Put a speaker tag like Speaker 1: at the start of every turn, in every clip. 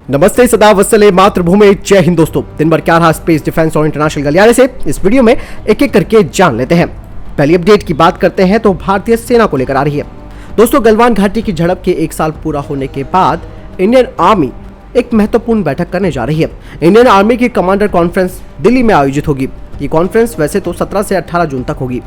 Speaker 1: नमस्ते, सदा वत्सले मातृभूमि, जय हिंद। दोस्तों, दिन भर क्या रहा स्पेस, डिफेंस और इंटरनेशनल गलियारे से इस वीडियो में एक एक करके जान लेते हैं। पहली अपडेट की बात करते हैं तो भारतीय सेना को लेकर आ रही है। दोस्तों, गलवान घाटी की झड़प के 1 साल पूरा होने के बाद इंडियन आर्मी एक महत्वपूर्ण बैठक करने जा रही है। इंडियन आर्मी की कमांडर कॉन्फ्रेंस दिल्ली में आयोजित होगी। ये कॉन्फ्रेंस वैसे तो 17 से 18 जून तक होगी,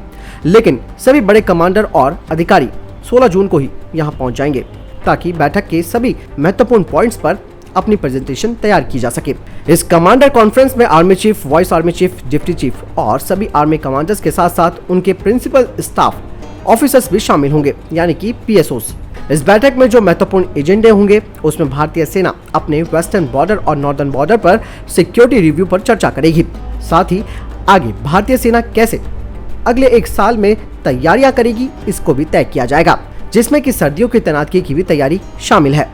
Speaker 1: लेकिन सभी बड़े कमांडर और अधिकारी 16 जून को ही यहाँ पहुंच जाएंगे, ताकि बैठक के सभी महत्वपूर्ण पॉइंट्स पर अपनी प्रेजेंटेशन तैयार की जा सके। इस कमांडर कॉन्फ्रेंस में army chief, vice army chief, deputy chief और सभी आर्मी कमांडर्स के साथ साथ उनके प्रिंसिपल स्टाफ ऑफिसर्स भी शामिल होंगे, यानी कि पीएसओस। इस बैठक में जो महत्वपूर्ण एजेंडे होंगे उसमें भारतीय सेना अपने वेस्टर्न बॉर्डर और नॉर्दर्न बॉर्डर पर सिक्योरिटी रिव्यू पर चर्चा करेगी। साथ ही आगे भारतीय सेना कैसे अगले 1 साल में तैयारियां करेगी, इसको भी तय किया जाएगा, जिसमें कि सर्दियों की तैनाती की भी तैयारी शामिल है।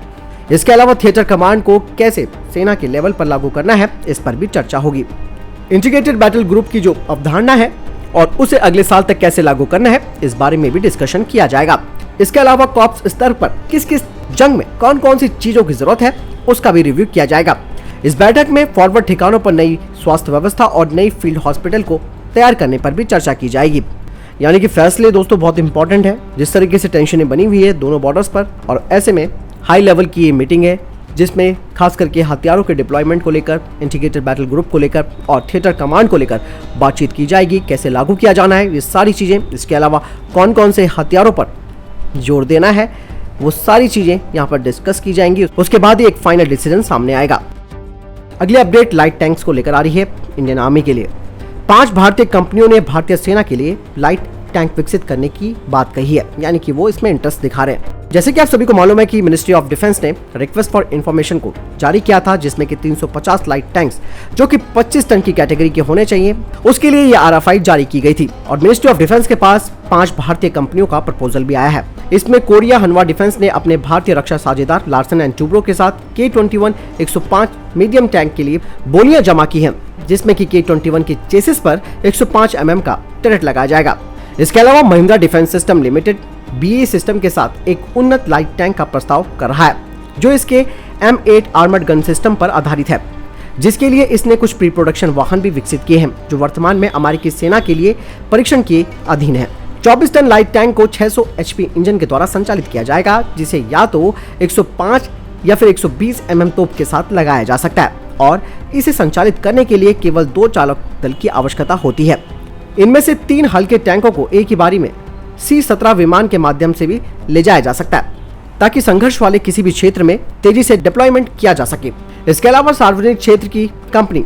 Speaker 1: इसके अलावा थिएटर कमांड को कैसे सेना के लेवल पर लागू करना है, इस पर भी चर्चा होगी। इंटीग्रेटेड बैटल ग्रुप की जो अवधारणा है और उसे अगले साल तक कैसे लागू करना है, इस बारे में भी डिस्कशन किया जाएगा। इसके अलावा कॉर्प्स स्तर पर किस किस जंग में कौन कौन सी चीजों की जरूरत है, उसका भी रिव्यू किया जाएगा। इस बैठक में फॉरवर्ड ठिकानों पर नई स्वास्थ्य व्यवस्था और नई फील्ड हॉस्पिटल को तैयार करने पर भी चर्चा की जाएगी। यानी कि फैसले दोस्तों बहुत इंपॉर्टेंट है। जिस तरीके से टेंशनें बनी हुई है दोनों बॉर्डर्स पर, और ऐसे में हाई लेवल की ये मीटिंग है, जिसमें खास करके हथियारों के डिप्लॉयमेंट को लेकर, इंटीग्रेटेड बैटल ग्रुप को लेकर और थिएटर कमांड को लेकर बातचीत की जाएगी। कैसे लागू किया जाना है, ये सारी चीजें, इसके अलावा कौन कौन से हथियारों पर जोर देना है, वो सारी चीजें यहाँ पर डिस्कस की जाएंगी। उसके बाद ही एक फाइनल डिसीजन सामने आएगा। अगली अपडेट लाइट टैंक्स को लेकर आ रही है। इंडियन आर्मी के लिए 5 भारतीय कंपनियों ने भारतीय सेना के लिए लाइट टैंक विकसित करने की बात कही है, यानी कि वो इसमें इंटरेस्ट दिखा रहे हैं। जैसे कि आप सभी को मालूम है कि मिनिस्ट्री ऑफ डिफेंस ने रिक्वेस्ट फॉर इंफॉर्मेशन को जारी किया था, जिसमें कि 350 लाइट टैंक्स जो कि 25 टन की कैटेगरी के होने चाहिए, उसके लिए ये RFI जारी की गई थी। और मिनिस्ट्री ऑफ डिफेंस के पास 5 भारतीय कंपनियों का प्रपोजल भी आया है। इसमें कोरिया हनवा डिफेंस ने अपने भारतीय रक्षा साझेदार लार्सन एंड टुब्रो के साथ K21 105 मीडियम टैंक के लिए बोलियां जमा की हैं, जिसमें कि K21 के चेसिस पर 105 mm का टरेट लगाया जाएगा। इसके अलावा Mahindra defence system limited BAE system के साथ एक उन्नत लाइट टैंक का प्रस्ताव कर रहा है, जो इसके M8 आर्मर्ड गन सिस्टम पर आधारित है, जिसके लिए इसने कुछ प्री प्रोडक्शन वाहन भी विकसित किए हैं, जो वर्तमान में अमेरिकी सेना के लिए परीक्षण के अधीन है। 24 टन लाइट टैंक को 600 HP इंजन के द्वारा संचालित किया जाएगा, जिसे या तो 105 या फिर 120 mm तोप के साथ लगाया जा सकता है, और इसे संचालित करने के लिए केवल 2 चालक दल की आवश्यकता होती है। इनमें से 3 हल्के टैंकों को एक ही बारी में C-17 विमान के माध्यम से भी ले जाया जा सकता है, ताकि संघर्ष वाले किसी भी क्षेत्र में तेजी से डिप्लॉयमेंट किया जा सके। इसके अलावा सार्वजनिक क्षेत्र की company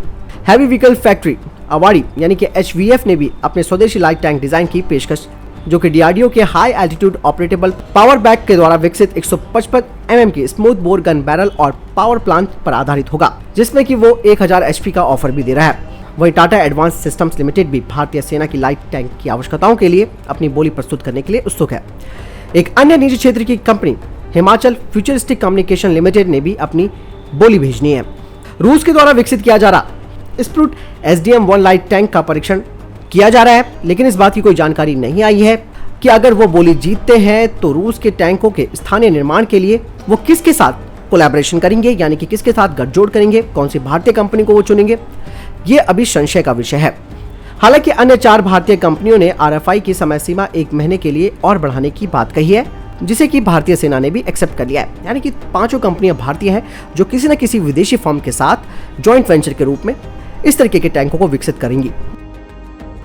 Speaker 1: heavy vehicle factory Avadi यानी कि HVF ने भी अपने स्वदेशी लाइट टैंक डिजाइन की पेशकश, जो कि DRDO के high altitude operable power back के द्वारा विकसित 155 mm की स्मूथ बोर गन बैरल और पावर प्लांट पर आधारित होगा, जिसमें कि वो 1000 HP का ऑफर भी दे रहा है। वहीं टाटा एडवांस सिस्टम्स लिमिटेड भी भारतीय सेना की लाइट टैंक की आवश्यकताओं के लिए अपनी बोली प्रस्तुत करने के लिए उत्सुक है। एक अन्य निजी क्षेत्र की company Himachal futuristic communication limited ने भी अपनी बोली भेजनी है। रूस के द्वारा विकसित किया जा रहा स्प्रूट SDM-1 लाइट टैंक का परीक्षण किया जा रहा है, लेकिन इस बात की कोई जानकारी नहीं आई है कि अगर वो बोली जीतते हैं तो रूस के टैंकों के स्थानीय निर्माण के लिए वो किसके साथ कोलैबोरेशन करेंगे, यानी कि किसके साथ गठजोड़ करेंगे, कौन सी भारतीय कंपनी को वो चुनेंगे, ये अभी संशय का विषय है। हालांकि अन्य 4 भारतीय कंपनियों ने RFI की समय सीमा 1 महीने के लिए और बढ़ाने की बात कही है, जिसे कि भारतीय सेना ने भी एक्सेप्ट कर लिया है। यानी कि 5 कंपनियां भारतीय हैं, जो किसी न किसी विदेशी फर्म के साथ जॉइंट वेंचर के रूप में इस तरीके के टैंकों को विकसित करेंगी।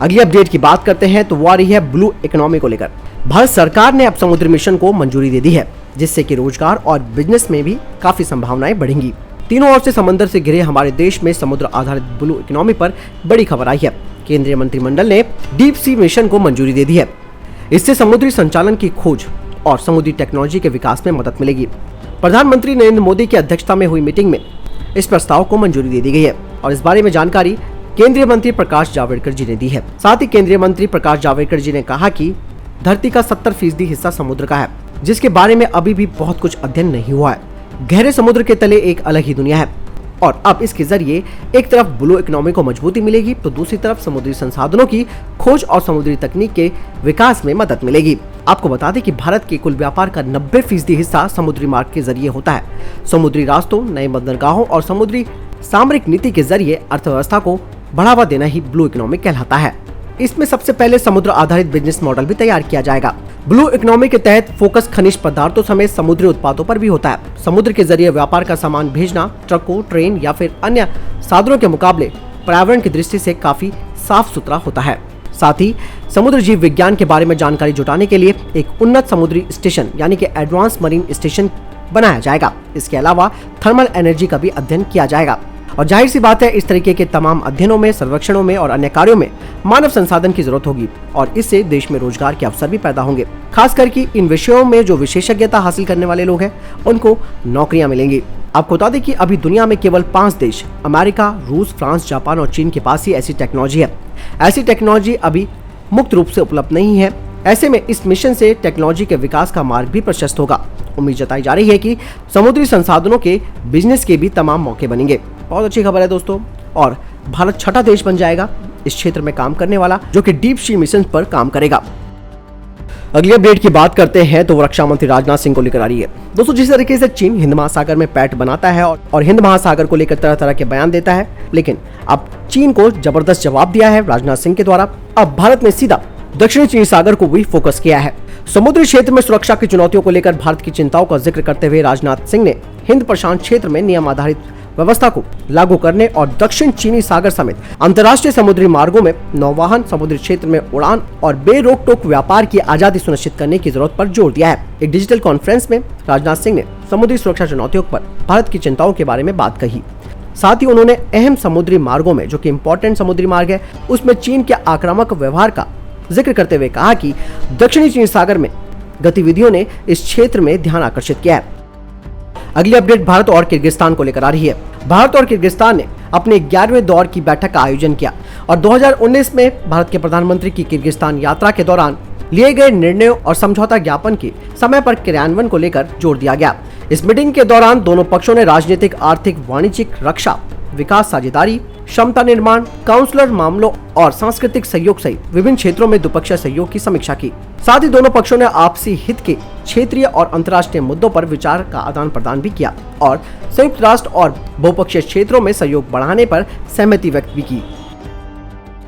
Speaker 1: अगली अपडेट की बात करते हैं तो वो आ रही है ब्लू इकोनॉमी को लेकर। भारत सरकार ने अब समुद्री मिशन को मंजूरी दे दी है, जिससे कि रोजगार और बिजनेस में भी काफी संभावनाएं बढ़ेंगी। तीनों ओर से समंदर से घिरे हमारे देश में समुद्र आधारित ब्लू इकोनॉमी पर बड़ी खबर आई है। केंद्रीय मंत्रिमंडल ने डीप सी मिशन को मंजूरी दे दी है। इससे समुद्री संचालन की खोज और समुद्री टेक्नोलॉजी के विकास में मदद मिलेगी। प्रधानमंत्री नरेंद्र मोदी की अध्यक्षता में हुई मीटिंग में इस प्रस्ताव को मंजूरी दे दी गई है, और इस बारे में जानकारी केंद्रीय मंत्री प्रकाश जावड़ेकर जी ने दी है। साथ ही केंद्रीय मंत्री प्रकाश जावड़ेकर जी ने कहा कि धरती का 70% हिस्सा समुद्र का है, जिसके बारे में अभी भी बहुत कुछ अध्ययन नहीं हुआ है। गहरे समुद्र के तले एक अलग ही दुनिया है, और अब इसके जरिए एक तरफ ब्लू इकोनॉमी को मजबूती मिलेगी, तो दूसरी तरफ समुद्री संसाधनों की खोज और समुद्री तकनीक के विकास में मदद मिलेगी। आपको बता दें कि भारत के कुल व्यापार का 90% हिस्सा समुद्री मार्ग के जरिए होता है। समुद्री रास्तों, नए बंदरगाहों और समुद्री सामरिक नीति के जरिए अर्थव्यवस्था को बढ़ावा देना ही ब्लू इकोनॉमी कहलाता है। इसमें सबसे पहले समुद्र आधारित बिजनेस मॉडल भी तैयार किया जाएगा। ब्लू इकोनॉमी के तहत फोकस खनिज पदार्थों समेत समुद्री उत्पादों पर भी होता है। समुद्र के जरिए व्यापार का सामान भेजना ट्रकों, ट्रेन या फिर अन्य साधनों के मुकाबले पर्यावरण की दृष्टि से काफी साफ सुथरा होता है। साथ ही समुद्र जीव विज्ञान के बारे में जानकारी जुटाने के लिए एक उन्नत समुद्री स्टेशन यानी कि एडवांस मरीन स्टेशन बनाया जाएगा। इसके अलावा थर्मल एनर्जी का भी अध्ययन किया जाएगा। और जाहिर सी बात है, इस तरीके के तमाम अध्ययनों में, सर्वेक्षणों में और अन्य कार्यों में मानव संसाधन की जरूरत होगी और इससे देश में रोजगार के अवसर भी पैदा होंगे। खास करके इन विषयों में जो विशेषज्ञता हासिल करने वाले लोग हैं उनको नौकरियां मिलेंगी। आपको बता दें कि अभी दुनिया में केवल 5 देश अमेरिका, रूस, फ्रांस, जापान और चीन के पास ही ऐसी टेक्नोलॉजी है। ऐसी टेक्नोलॉजी अभी मुक्त रूप से उपलब्ध नहीं है। ऐसे में इस मिशन से टेक्नोलॉजी के विकास का मार्ग भी प्रशस्त होगा। उम्मीद जताई जा रही है कि समुद्री संसाधनों के बिजनेस के भी तमाम मौके बनेंगे। बहुत अच्छी खबर है दोस्तों। और भारत छठा देश बन जाएगा इस क्षेत्र में काम करने वाला जो कि डीप सी मिशन पर काम करेगा। अगली अपडेट की बात करते हैं तो वो रक्षा मंत्री राजनाथ सिंह को लेकर आ रही है। दोस्तों, जिस तरीके से चीन हिंद महासागर में पैठ बनाता है और हिंद महासागर को लेकर तरह तरह के बयान देता है, लेकिन अब चीन को जबरदस्त जवाब दिया है राजनाथ सिंह के द्वारा। अब भारत ने सीधा दक्षिणी चीन सागर को भी फोकस किया है। समुद्री क्षेत्र में सुरक्षा की चुनौतियों को लेकर भारत की चिंताओं का जिक्र करते हुए राजनाथ सिंह ने हिंद प्रशांत क्षेत्र में नियम आधारित व्यवस्था को लागू करने और दक्षिण चीनी सागर समेत अंतर्राष्ट्रीय समुद्री मार्गों में नौवाहन, समुद्री क्षेत्र में उड़ान और बेरोक टोक व्यापार की आजादी सुनिश्चित करने की जरूरत पर जोर दिया है। एक डिजिटल कॉन्फ्रेंस में राजनाथ सिंह ने समुद्री सुरक्षा चुनौतियों पर भारत की चिंताओं के बारे में बात कही। साथ ही उन्होंने अहम समुद्री मार्गों में जो कि इम्पोर्टेंट समुद्री मार्ग है उसमें चीन के आक्रामक व्यवहार का जिक्र करते हुए कहा कि दक्षिणी चीन सागर में गतिविधियों ने इस क्षेत्र में ध्यान आकर्षित किया है। अगली अपडेट भारत और किर्गिस्तान को लेकर आ रही है। भारत और किर्गिस्तान ने अपने 11वें दौर की बैठक का आयोजन किया और 2019 में भारत के प्रधानमंत्री की किर्गिस्तान यात्रा के दौरान लिए गए निर्णयों और समझौता ज्ञापन के समय पर क्रियान्वयन को लेकर जोर दिया गया। इस मीटिंग के दौरान दोनों पक्षों ने राजनीतिक, आर्थिक, वाणिज्यिक, रक्षा, विकास साझेदारी, क्षमता निर्माण, काउंसलर मामलों और सांस्कृतिक सहयोग सहित विभिन्न क्षेत्रों में द्विपक्षीय सहयोग की समीक्षा की। साथ ही दोनों पक्षों ने आपसी हित के क्षेत्रीय और अंतर्राष्ट्रीय मुद्दों पर विचार का आदान प्रदान भी किया और संयुक्त राष्ट्र और बहुपक्षीय क्षेत्रों में सहयोग बढ़ाने पर सहमति व्यक्त भी की।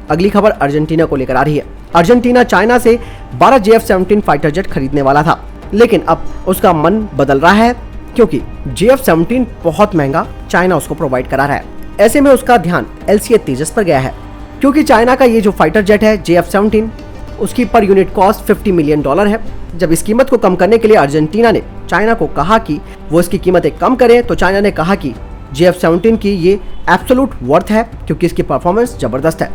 Speaker 1: अगली खबर अर्जेंटीना को लेकर आ रही है। अर्जेंटीना चाइना से 12 JF-17 फाइटर जेट खरीदने वाला था, लेकिन अब उसका मन बदल रहा है क्योंकि JF-17 बहुत महंगा चाइना उसको प्रोवाइड करा रहा है। ऐसे में उसका ध्यान LCA तेजस पर गया है क्योंकि चाइना का ये जो फाइटर जेट है JF-17 उसकी पर यूनिट कॉस्ट $50 मिलियन है। जब इस कीमत को कम करने के लिए अर्जेंटीना ने चाइना को कहा कि वो इसकी कीमतें कम करे तो चाइना ने कहा कि JF-17 की ये एब्सोल्यूट वर्थ है क्योंकि इसकी परफॉर्मेंस जबरदस्त है।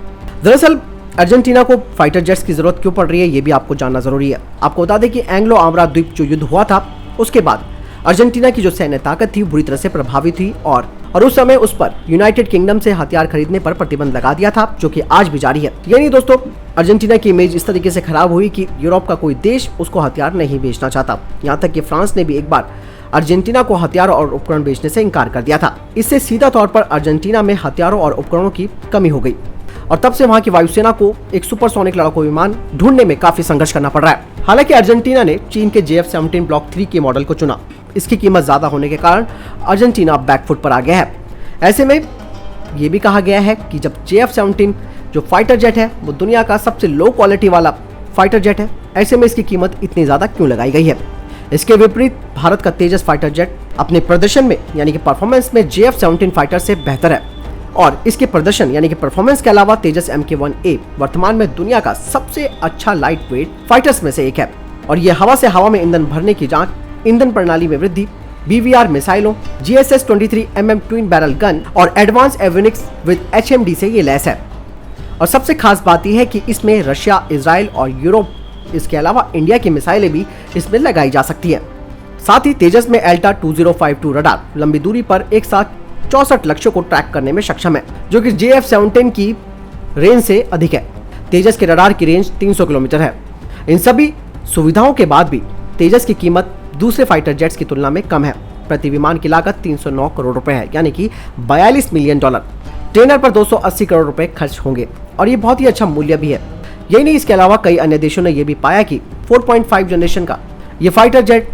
Speaker 1: दरअसल अर्जेंटीना को फाइटर जेट्स की जरूरत क्यों पड़ रही है ये भी आपको जानना जरूरी है। आपको बता दें कि एंग्लो आमरा द्वीप जो युद्ध हुआ था उसके बाद अर्जेंटीना की जो सैन्य ताकत थी बुरी तरह से प्रभावित थी और उस समय उस पर यूनाइटेड किंगडम से हथियार खरीदने पर प्रतिबंध लगा दिया था जो कि आज भी जारी है। यानी दोस्तों अर्जेंटीना की इमेज इस तरीके से खराब हुई कि यूरोप का कोई देश उसको हथियार नहीं बेचना चाहता। यहाँ तक कि फ्रांस ने भी एक बार अर्जेंटीना को हथियार और उपकरण बेचने से इनकार कर दिया था। इससे सीधा तौर पर अर्जेंटीना में हथियारों और उपकरणों की कमी हो गई और तब से वहाँ की वायुसेना को एक सुपरसोनिक लड़ाकू विमान ढूंढने में काफी संघर्ष करना पड़ रहा है। हालांकि अर्जेंटीना ने चीन के JF-17 ब्लॉक 3 के मॉडल को चुना। इसकी कीमत ज्यादा होने के कारण अर्जेंटीना बैकफुट पर आ गया है। ऐसे में ये भी कहा गया है कि जब JF-17 जो फाइटर जेट है वो दुनिया का सबसे लो क्वालिटी वाला फाइटर जेट है, ऐसे में इसकी कीमत इतनी ज्यादा क्यों लगाई गई है। इसके विपरीत भारत का तेजस फाइटर जेट अपने प्रदर्शन में यानी कि परफॉर्मेंस में JF-17 फाइटर से बेहतर है और इसके प्रदर्शन यानी कि परफॉर्मेंस के अलावा तेजस MK-1A वर्तमान में दुनिया का सबसे अच्छा लाइट वेट फाइटर्स में से एक है और ये हवा से हवा में ईंधन भरने की जांच, ईंधन प्रणाली में वृद्धि, BVR मिसाइलों, GSS-23mm ट्विन बैरल गन और एडवांस एविनिक्स विद HMD से ये लैस है। और सबसे खास बात यह है कि इसमें रशिया, इजराइल और यूरोप, इसके अलावा इंडिया की मिसाइलें भी इसमें लगाई जा सकती है। साथ ही तेजस में एल्टा 2052 रडार लंबी दूरी पर एक साथ 64 लक्ष्यों को ट्रैक करने में सक्षम है जो कि JF-17 की रेंज से अधिक है। तेजस के रडार की रेंज 300 किलोमीटर है। इन सभी सुविधाओं के बाद भी तेजस की कीमत दूसरे फाइटर जेट्स की तुलना में कम है। प्रति विमान की लागत 309 करोड़ रुपए है यानी कि $42 मिलियन। ट्रेनर पर 280 करोड़ रुपए खर्च होंगे और ये बहुत ही अच्छा मूल्य भी है यही नहीं, इसके अलावा कई अन्य देशों ने यह भी पाया कि 4.5 जनरेशन का ये फाइटर जेट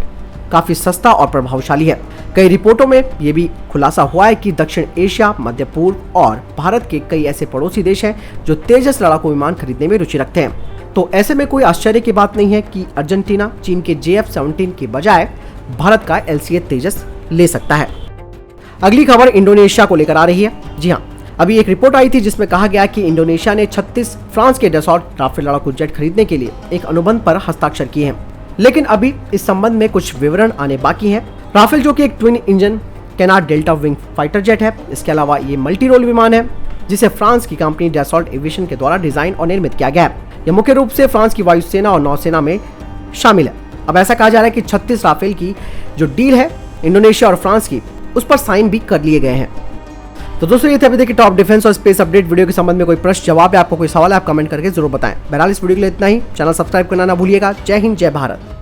Speaker 1: काफी सस्ता और प्रभावशाली है। कई रिपोर्टों में यह भी खुलासा हुआ है कि दक्षिण एशिया, मध्य पूर्व और भारत के कई ऐसे पड़ोसी देश हैं जो तेजस लड़ाकू विमान खरीदने में रुचि रखते हैं। तो ऐसे में कोई आश्चर्य की बात नहीं है कि अर्जेंटीना चीन के JF-17 के बजाय भारत का LCA तेजस ले सकता है। अगली खबर इंडोनेशिया को लेकर आ रही है। जी हाँ, अभी एक रिपोर्ट आई थी जिसमें कहा गया कि इंडोनेशिया ने 36 फ्रांस के डसॉल्ट राफेल लड़ाकू जेट खरीदने के लिए एक अनुबंध पर हस्ताक्षर किए हैं, लेकिन अभी इस संबंध में कुछ विवरण आने बाकी हैं। राफेल जो कि एक twin engine Kanad delta wing fighter jet है, इसके अलावा ये मल्टी रोल विमान है जिसे फ्रांस की कंपनी डसॉल्ट एविएशन के द्वारा डिजाइन और निर्मित किया गया है। यह मुख्य रूप से फ्रांस की वायुसेना और नौसेना में शामिल है। अब ऐसा कहा जा रहा है कि 36 राफेल की जो डील है इंडोनेशिया और फ्रांस की, उस पर साइन भी कर लिए गए हैं। तो दोस्तों ये थे अभी देखिए टॉप डिफेंस और स्पेस अपडेट। वीडियो के संबंध में कोई प्रश्न जवाब है, आपको कोई सवाल है, आप कमेंट करके जरूर बताएं। बहरहाल इस वीडियो के लिए इतना ही। चैनल सब्सक्राइब करना ना भूलिएगा। जय हिंद, जय भारत।